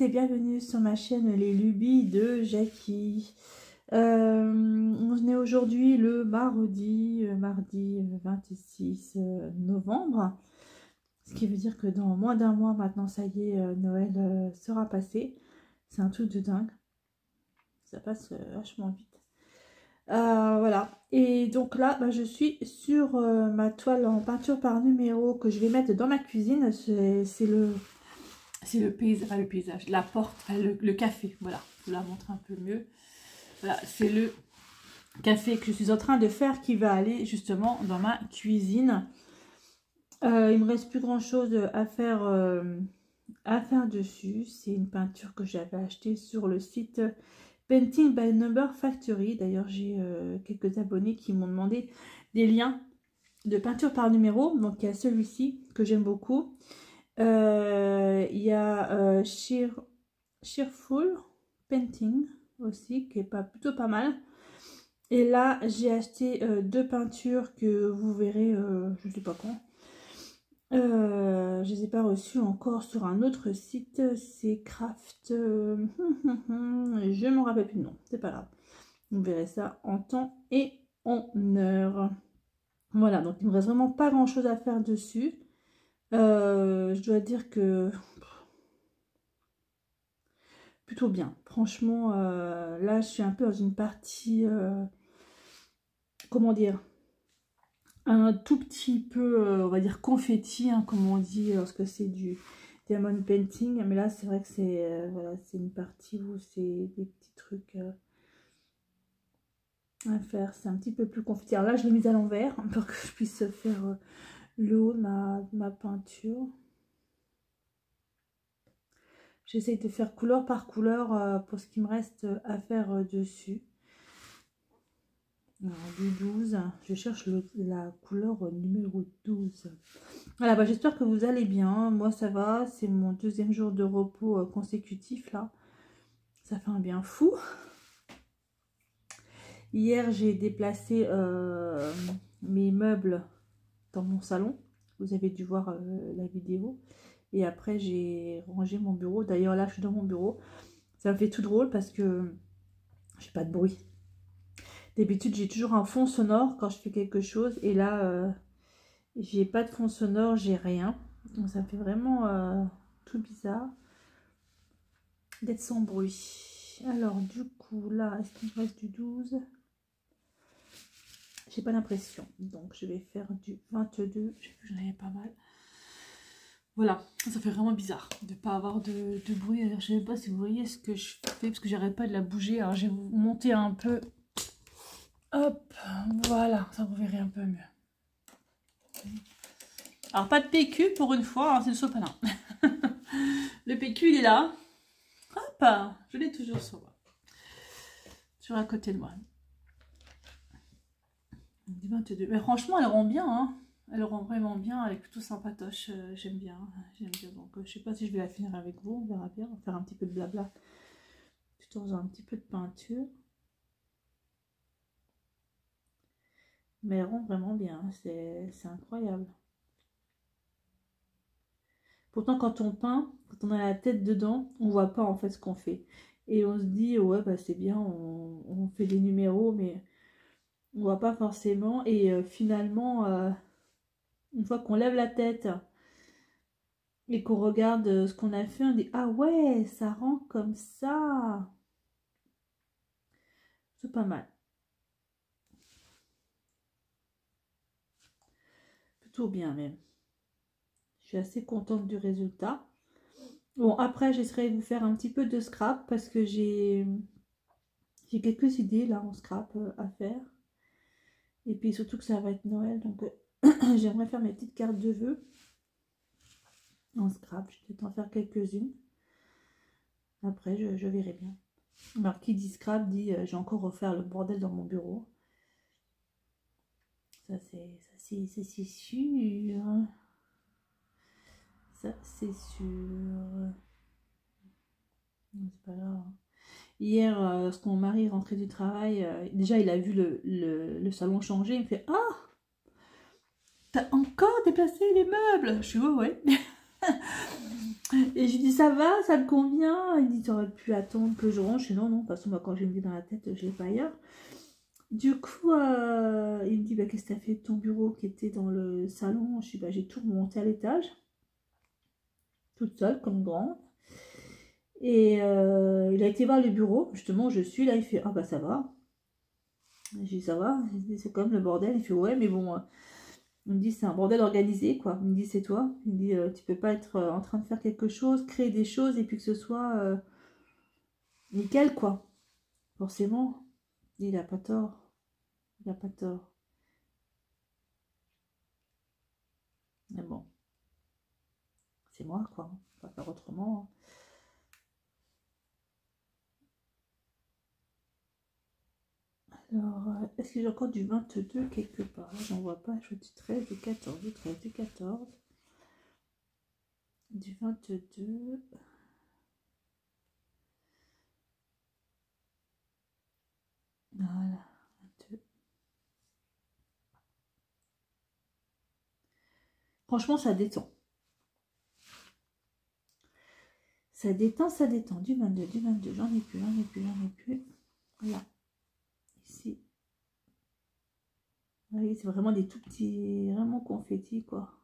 et bienvenue sur ma chaîne Les Lubies de Jackie. On est aujourd'hui le mardi 26 novembre. Ce qui veut dire que dans moins d'un mois maintenant, ça y est, Noël sera passé. C'est un truc de dingue. Ça passe vachement vite. Voilà. Et donc là, je suis sur ma toile en peinture par numéro que je vais mettre dans ma cuisine. C'est le paysage, la porte, le café, voilà, je vous la montre un peu mieux. Voilà, c'est le café que je suis en train de faire qui va aller justement dans ma cuisine. Il me reste plus grand chose à faire dessus. C'est une peinture que j'avais achetée sur le site Painting by Number Factory. D'ailleurs, j'ai quelques abonnés qui m'ont demandé des liens de peinture par numéro. Donc, il y a celui-ci que j'aime beaucoup. Il y a Cheerful Painting aussi, qui est plutôt pas mal. Et là, j'ai acheté deux peintures que vous verrez, je ne sais pas quand. Je les ai pas reçues encore sur un autre site. C'est Craft. Je ne me rappelle plus le nom, c'est pas grave. Vous verrez ça en temps et en heure. Voilà, donc il me reste vraiment pas grand chose à faire dessus. Je dois dire que plutôt bien. Franchement, là, je suis un peu dans une partie, comment dire, un tout petit peu, on va dire, confetti, hein, comme on dit lorsque c'est du diamond painting. Mais là, c'est vrai que c'est voilà, c'est une partie où c'est des petits trucs à faire. C'est un petit peu plus confetti. Alors là, je l'ai mise à l'envers pour que je puisse faire le haut de ma peinture. J'essaye de faire couleur par couleur pour ce qui me reste à faire dessus. Alors, du 12, je cherche la couleur numéro 12. Voilà, j'espère que vous allez bien. Moi, ça va. C'est mon deuxième jour de repos consécutif, là. Ça fait un bien fou. Hier, j'ai déplacé mes meubles dans mon salon. Vous avez dû voir la vidéo. Et après, j'ai rangé mon bureau. D'ailleurs, là, je suis dans mon bureau. Ça me fait tout drôle parce que j'ai pas de bruit. D'habitude, j'ai toujours un fond sonore quand je fais quelque chose. Et là, j'ai pas de fond sonore, j'ai rien. Donc, ça me fait vraiment tout bizarre d'être sans bruit. Alors, du coup, là, est-ce qu'il me reste du 12? J'ai pas l'impression. Donc, je vais faire du 22. J'ai vu que j'en avais pas mal. Voilà, ça fait vraiment bizarre de ne pas avoir de bruit. Je ne sais pas si vous voyez ce que je fais parce que j'arrête pas de la bouger. Alors, je vais vous monter un peu. Hop, voilà, ça vous verrez un peu mieux. Alors, pas de PQ pour une fois, hein, c'est le sopalin. Le PQ, il est là. Hop, je l'ai toujours sur moi. Toujours à côté de moi. 22. Mais franchement, elle rend bien, hein. Elle rend vraiment bien, elle est plutôt sympatoche, j'aime bien. Donc je sais pas si je vais la finir avec vous, on verra bien. On va faire un petit peu de blabla, tout en faisant un petit peu de peinture. Mais elle rend vraiment bien, c'est incroyable. Pourtant quand on peint, quand on a la tête dedans, on voit pas en fait ce qu'on fait. Et on se dit, ouais bah c'est bien, on fait des numéros, mais on voit pas forcément. Et finalement, une fois qu'on lève la tête et qu'on regarde ce qu'on a fait, on dit ah ouais, ça rend comme ça. C'est pas mal. Plutôt bien même. Je suis assez contente du résultat. Bon, après, j'essaierai de vous faire un petit peu de scrap parce que j'ai quelques idées là en scrap à faire. Et puis surtout que ça va être Noël, donc j'aimerais faire mes petites cartes de vœux en scrap. Je vais peut-être en faire quelques-unes. Après, je verrai bien. Alors, qui dit scrap dit j'ai encore refaire le bordel dans mon bureau. Ça, c'est sûr. Ça, c'est sûr. C'est pas grave. Hier, lorsque mon mari est rentré du travail, déjà, il a vu le salon changer. Il me fait « Ah, t'as encore déplacé les meubles ?» Je suis « Ouais, ouais. » Et je lui dis, ça va, ça te convient? Il dit, t'aurais pu attendre que je range. Je dis, non, non, de toute façon, moi, quand j'ai une idée dans la tête, je l'ai pas ailleurs. Du coup, il me dit, bah, qu'est-ce que t'as fait de ton bureau qui était dans le salon? Je dis, bah, j'ai tout remonté à l'étage, toute seule, comme grande. Et il a été voir le bureau, justement, où je suis là, il fait, ah bah ça va. J'ai dit, ça va? Il dit, c'est comme le bordel. Il fait, ouais, mais bon, il me dit, c'est un bordel organisé, quoi. Il me dit, c'est toi. Il me dit, tu peux pas être en train de faire quelque chose, créer des choses, et puis que ce soit nickel, quoi. Forcément, il a pas tort. Il a pas tort. Mais bon, c'est moi, quoi. On va pas faire autrement. Alors, est-ce que j'ai encore du 22 quelque part? J'en vois pas. Je vois du 13, du 14, du 13, du 14, du 22. Voilà. 22. Franchement, ça détend. Ça détend, ça détend. Du 22, du 22. J'en ai plus, j'en ai plus, j'en ai plus. Là. Ici. Vous voyez, c'est vraiment des tout petits, vraiment confettis, quoi.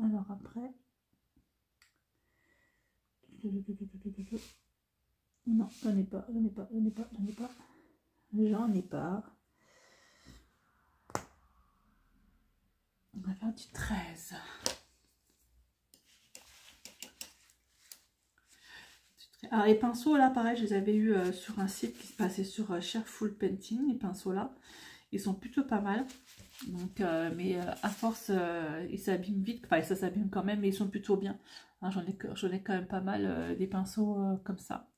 Alors après. Non, j'en ai pas, j'en ai pas, j'en ai pas, j'en ai pas. J'en ai pas. On va faire du 13. Alors les pinceaux là, pareil, je les avais eu sur un site qui se passait sur Shareful Painting, les pinceaux là. Ils sont plutôt pas mal. Donc, mais à force, ils s'abîment vite. Enfin, ça s'abîme quand même, mais ils sont plutôt bien. Hein, j'en ai quand même pas mal des pinceaux comme ça.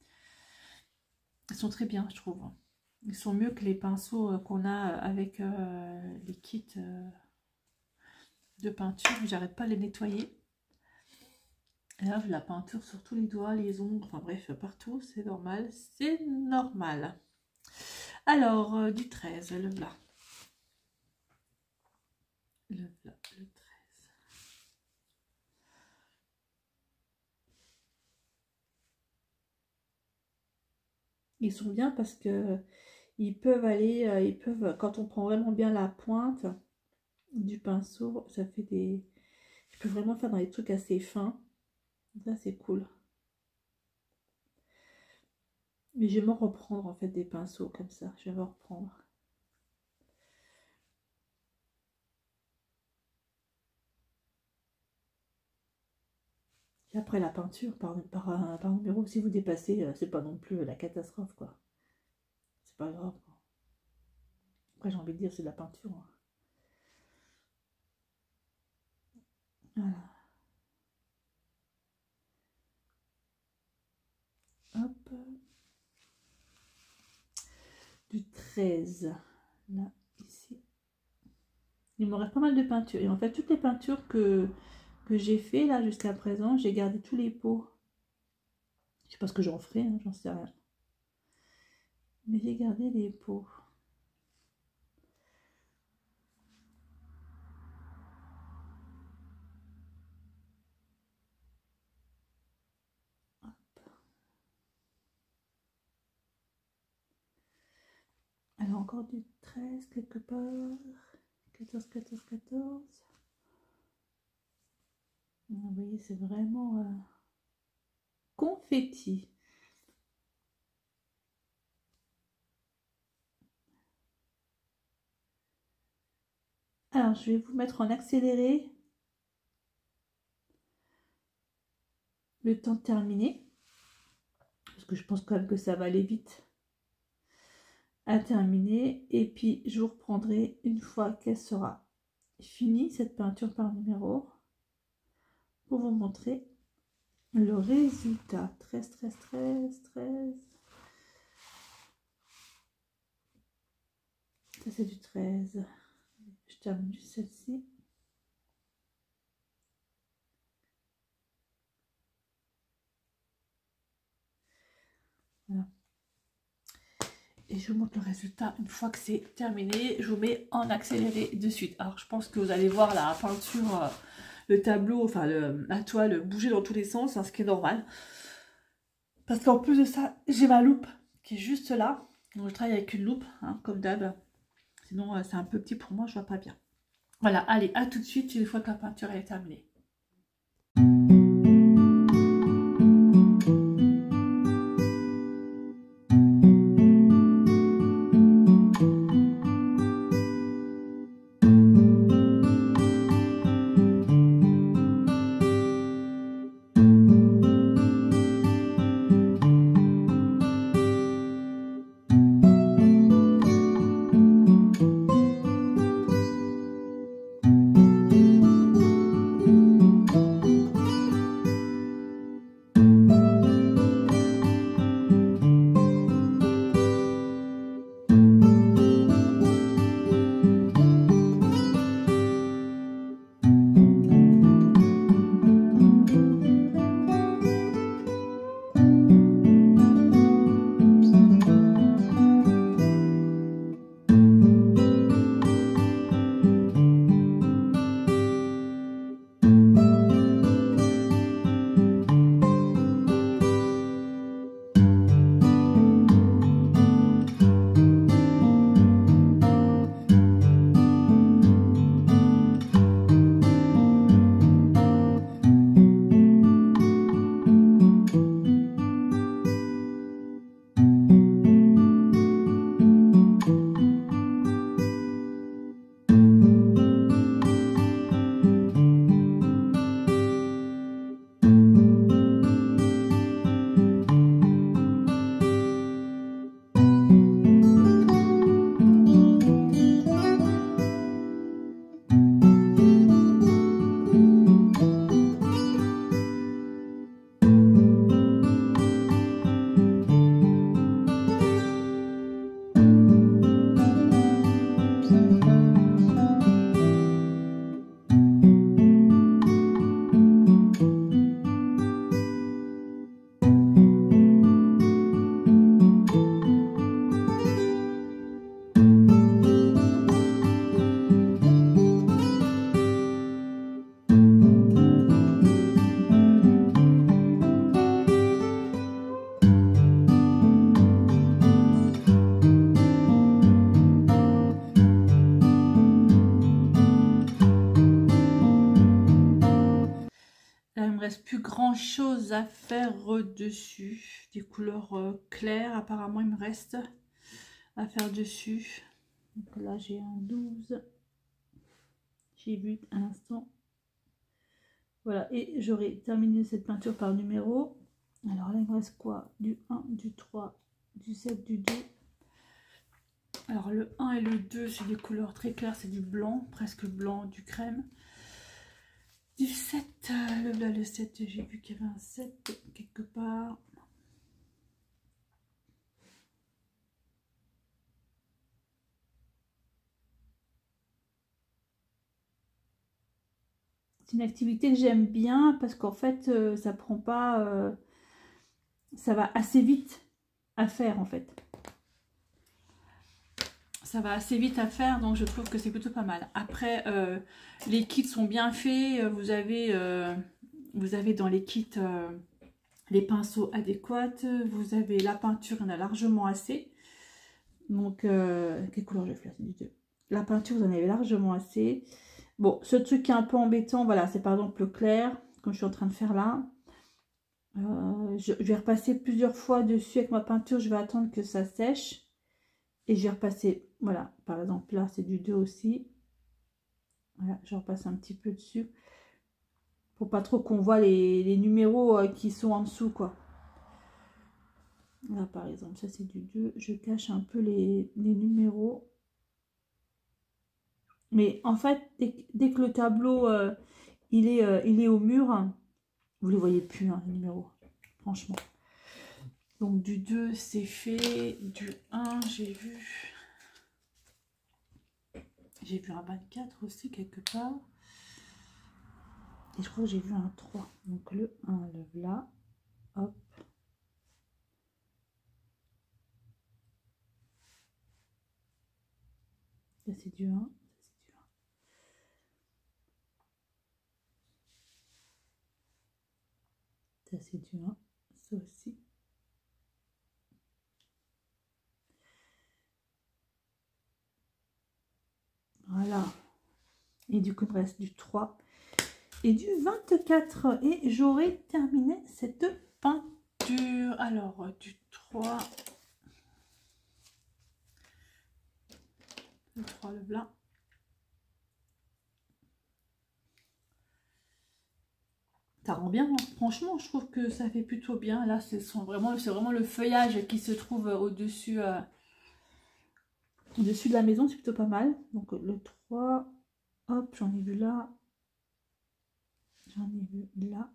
Ils sont très bien, je trouve. Ils sont mieux que les pinceaux qu'on a avec les kits de peinture. J'arrête pas de les nettoyer. Et là, la peinture sur tous les doigts, les ongles, enfin bref, partout, c'est normal. C'est normal. Alors, du 13, le voilà. Le 13. Ils sont bien parce que ils peuvent aller, quand on prend vraiment bien la pointe du pinceau, ça fait des... Je peux vraiment faire dans des trucs assez fins. Ça, c'est cool. Mais je vais me reprendre en fait des pinceaux comme ça. Je vais me reprendre. Et après la peinture, par numéro, si vous dépassez, c'est pas non plus la catastrophe, quoi. C'est pas grave, quoi. Après, j'ai envie de dire, c'est de la peinture, hein. Voilà. Hop. Du 13. Là, ici. Il me reste pas mal de peintures. Et en fait, toutes les peintures que j'ai fait là jusqu'à présent, j'ai gardé tous les pots. Je sais pas ce que j'en ferai, hein, j'en sais rien. Mais j'ai gardé les pots. Alors encore du 13 quelque part. 14, 14, 14. Vous voyez, c'est vraiment confetti. Alors, je vais vous mettre en accéléré le temps de terminer. Parce que je pense quand même que ça va aller vite à terminer. Et puis, je vous reprendrai une fois qu'elle sera finie, cette peinture par numéro, pour vous montrer le résultat. 13, 13, 13, 13. Ça, c'est du 13. Je termine juste celle-ci. Voilà. et je vous montre le résultat une fois que c'est terminé. Je vous mets en accéléré de suite. Alors je pense que vous allez voir la peinture, le tableau, enfin la toile bouger dans tous les sens, hein, ce qui est normal. Parce qu'en plus de ça, j'ai ma loupe qui est juste là. Donc je travaille avec une loupe, hein, comme d'hab. Sinon c'est un peu petit pour moi, je vois pas bien. Voilà, allez, à tout de suite une fois que la peinture est terminée. Là, il me reste plus grand chose à faire dessus. Des couleurs claires, apparemment, il me reste à faire dessus. Donc là, j'ai un 12. J'ai vu à l'instant. Voilà, et j'aurai terminé cette peinture par numéro. Alors là, il me reste quoi? Du 1, du 3, du 7, du 2. Alors le 1 et le 2, c'est des couleurs très claires, c'est du blanc, presque blanc, du crème. Du 7, le 7, j'ai vu qu'il y avait un 7 quelque part. C'est une activité que j'aime bien parce qu'en fait, ça prend pas... ça va assez vite à faire en fait. Ça va assez vite à faire, donc je trouve que c'est plutôt pas mal. Après, les kits sont bien faits. Vous avez dans les kits les pinceaux adéquats. Vous avez la peinture, il y en a largement assez. Donc, quelle couleur j'ai fait? C'est du 2. La peinture, vous en avez largement assez. Bon, ce truc qui est un peu embêtant, voilà, c'est par exemple le clair, comme je suis en train de faire là. Je vais repasser plusieurs fois dessus avec ma peinture. Je vais attendre que ça sèche. Et j'ai repassé, voilà, par exemple là c'est du 2 aussi. Voilà, je repasse un petit peu dessus. Pour pas trop qu'on voit les numéros qui sont en dessous, quoi. Là par exemple, ça c'est du 2. Je cache un peu les numéros. Mais en fait, dès que le tableau il est au mur, vous les voyez plus, hein, les numéros. Franchement. Donc du 2 c'est fait. Du 1 j'ai vu. J'ai vu un 24 aussi quelque part. Et je crois que j'ai vu un 3. Donc le 1, le là. Hop. Ça c'est du 1. Ça c'est du 1. Ça aussi. Voilà. Et du coup, il me reste du 3 et du 24. Et j'aurai terminé cette peinture. Alors, du 3. Le 3, le blanc. Ça rend bien, hein. Franchement, je trouve que ça fait plutôt bien. Là, c'est vraiment le feuillage qui se trouve au-dessus au-dessus de la maison. C'est plutôt pas mal. Donc, le 3, hop, j'en ai vu là. J'en ai vu là.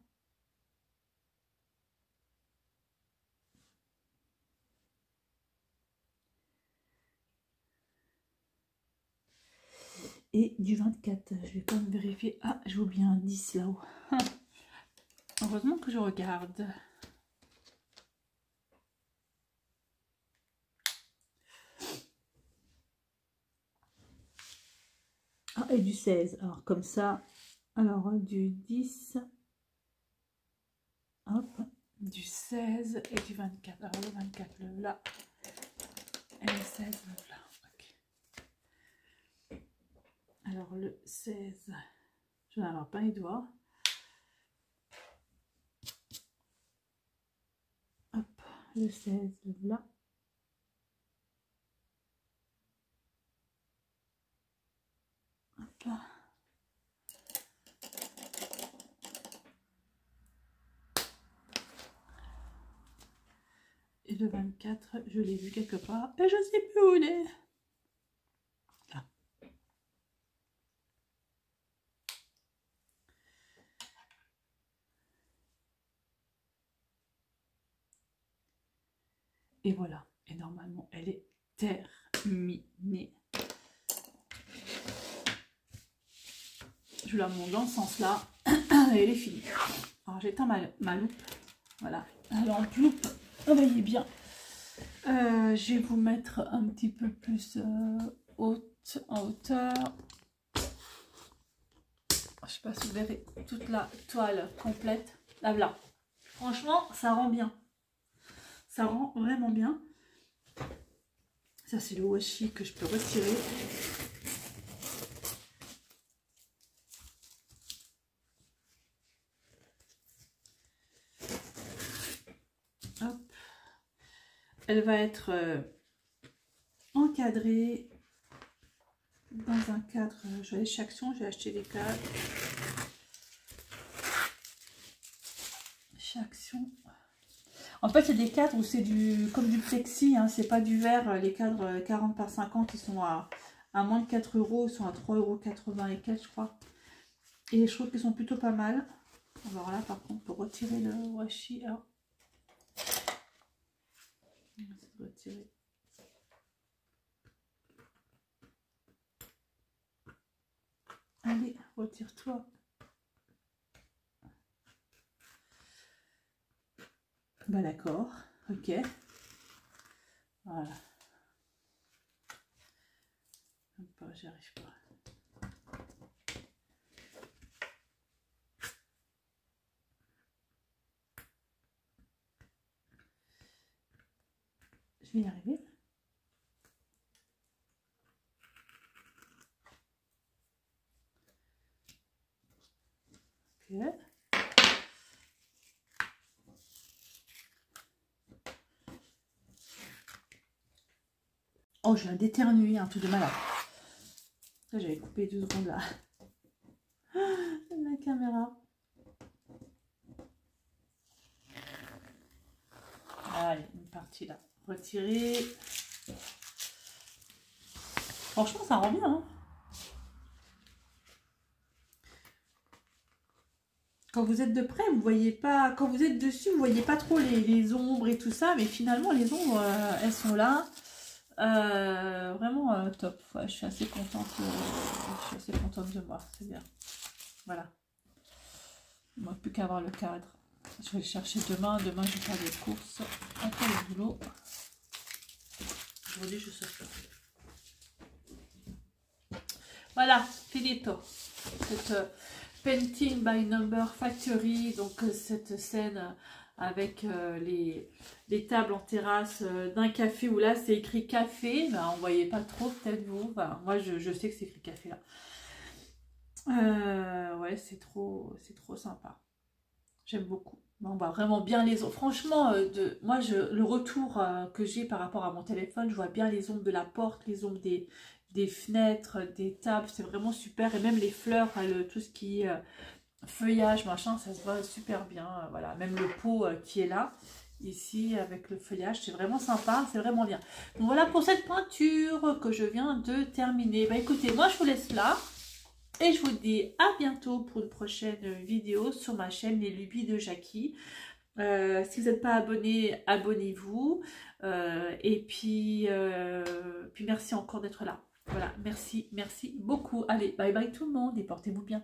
Et du 24. Je vais quand même vérifier. Ah, j'ai oublié un 10 là-haut. Heureusement que je regarde. Ah, et du 16. Alors, comme ça. Alors, du 10. Hop. Du 16 et du 24. Alors, le 24, le là. Et le 16, le là. Ok. Alors, le 16. Je n'en ai pas les doigts. Hop. Le 16, le là. Hop là. Et le 24, je l'ai vu quelque part. Et je ne sais plus où il est. Là. Et voilà. Et normalement, elle est terminée. Je la monte dans ce sens-là. Et elle est finie. Alors, j'éteins ma loupe. Voilà. Alors, loupe, voyez bien. Je vais vous mettre un petit peu plus haute, en hauteur. Je ne sais pas si vous verrez toute la toile complète. Là, voilà. Franchement, ça rend bien. Ça rend vraiment bien. Ça, c'est le washi que je peux retirer. Hop. Elle va être encadrée dans un cadre. Je vais aller chez Action, j'ai acheté des cadres. Chez Action. En fait, il y a des cadres où c'est comme du plexi, hein, c'est pas du verre. Les cadres 40 par 50, ils sont à moins de 4 €, ils sont à 3,80 € et quelques, je crois. Et je trouve qu'ils sont plutôt pas mal. Alors là, par contre, pour retirer le washi, alors, on va essayer de retirer. Allez, retire-toi. Bah d'accord, ok. Voilà. J'y arrive pas. Je vais y arriver. Ok. Oh, je viens d'éternuer, un truc de malade. J'avais coupé 2 secondes là. La caméra. Allez, une partie là. Retirer. Franchement, ça rend bien. Hein. Quand vous êtes de près, vous voyez pas. Quand vous êtes dessus, vous voyez pas trop les ombres et tout ça. Mais finalement, les ombres, elles sont là. Vraiment top. Ouais, je suis assez contente. Je suis assez contente de moi. C'est bien. Voilà. Il ne manque plus qu'à avoir le cadre. Je vais le chercher demain. Demain, je vais faire des courses. Après le boulot. Aujourd'hui, je sais pas. Voilà, finito. Cette Painting by Number Factory, donc cette scène avec les tables en terrasse d'un café où là c'est écrit café, ben, on voyait pas trop peut-être vous, ben, moi je sais que c'est écrit café là. Ouais, c'est trop sympa, j'aime beaucoup. On voit vraiment bien les ombres, franchement, moi le retour que j'ai par rapport à mon téléphone, je vois bien les ombres de la porte, les ombres des fenêtres, des tables, c'est vraiment super, et même les fleurs, enfin, tout ce qui est feuillage, machin, ça se voit super bien, voilà, même le pot qui est là, ici, avec le feuillage, c'est vraiment sympa, c'est vraiment bien. Donc voilà pour cette peinture que je viens de terminer. Bah écoutez, moi je vous laisse là, et je vous dis à bientôt pour une prochaine vidéo sur ma chaîne Les Lubies de Jackie. Si vous n'êtes pas abonné, abonnez-vous, et puis merci encore d'être là. Voilà, merci beaucoup. Allez, bye bye tout le monde et portez-vous bien.